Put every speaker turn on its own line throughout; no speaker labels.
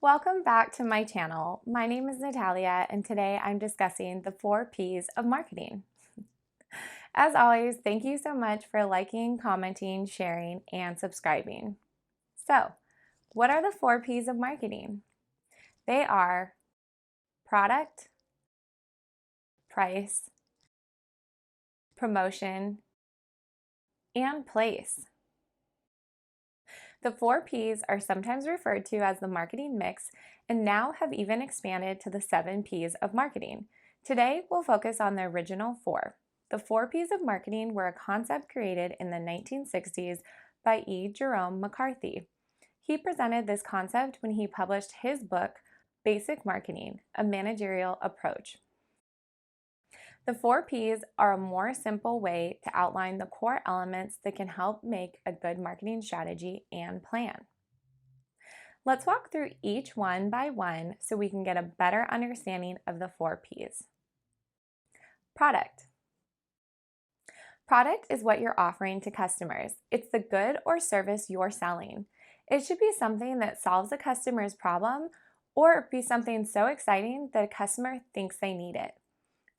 Welcome back to my channel. My name is Natalia, and today I'm discussing the 4 Ps of marketing. As always, thank you so much for liking, commenting, sharing, and subscribing. So, what are the 4 Ps of marketing? They are product, price, promotion, and place. The 4 Ps are sometimes referred to as the marketing mix and now have even expanded to the 7 Ps of marketing. Today, we'll focus on the original 4. The 4 Ps of marketing were a concept created in the 1960s by E. Jerome McCarthy. He presented this concept when he published his book, Basic Marketing, A Managerial Approach. The 4 Ps are a more simple way to outline the core elements that can help make a good marketing strategy and plan. Let's walk through each one by one so we can get a better understanding of the 4 Ps. Product. Product is what you're offering to customers. It's the good or service you're selling. It should be something that solves a customer's problem or be something so exciting that a customer thinks they need it.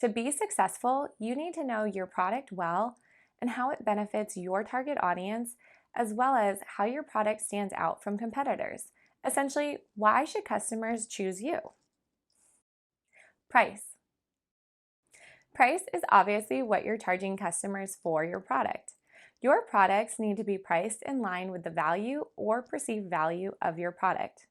To be successful, you need to know your product well and how it benefits your target audience, as well as how your product stands out from competitors. Essentially, why should customers choose you? Price. Price is obviously what you're charging customers for your product. Your products need to be priced in line with the value or perceived value of your product.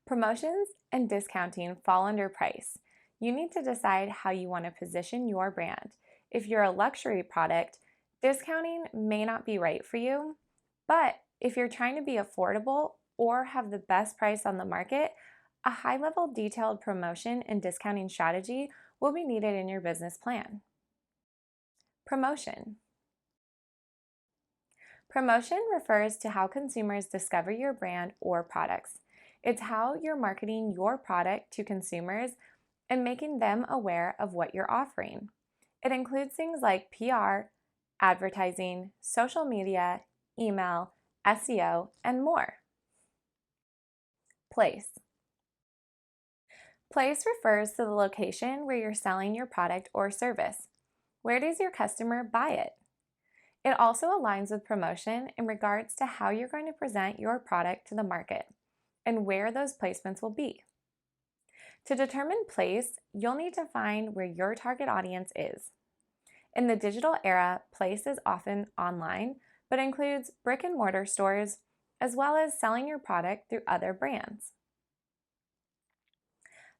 Promotions and discounting fall under price. You need to decide how you want to position your brand. If you're a luxury product, discounting may not be right for you, but if you're trying to be affordable or have the best price on the market, a high-level detailed promotion and discounting strategy will be needed in your business plan. Promotion. Promotion refers to how consumers discover your brand or products. It's how you're marketing your product to consumers and making them aware of what you're offering. It includes things like PR, advertising, social media, email, SEO, and more. Place. Place refers to the location where you're selling your product or service. Where does your customer buy it? It also aligns with promotion in regards to how you're going to present your product to the market and where those placements will be. To determine place, you'll need to find where your target audience is. In the digital era, place is often online, but includes brick and mortar stores, as well as selling your product through other brands.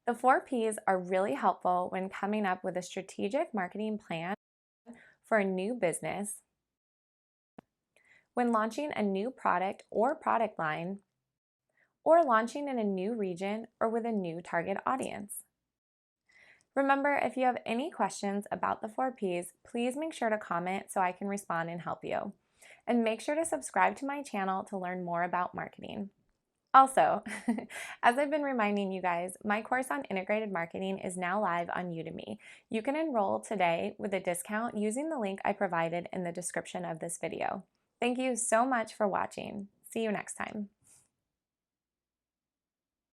The 4 Ps are really helpful when coming up with a strategic marketing plan for a new business, when launching a new product or product line, or launching in a new region or with a new target audience. Remember, if you have any questions about the 4 Ps, please make sure to comment so I can respond and help you. And make sure to subscribe to my channel to learn more about marketing. Also, as I've been reminding you guys, my course on integrated marketing is now live on Udemy. You can enroll today with a discount using the link I provided in the description of this video. Thank you so much for watching. See you next time.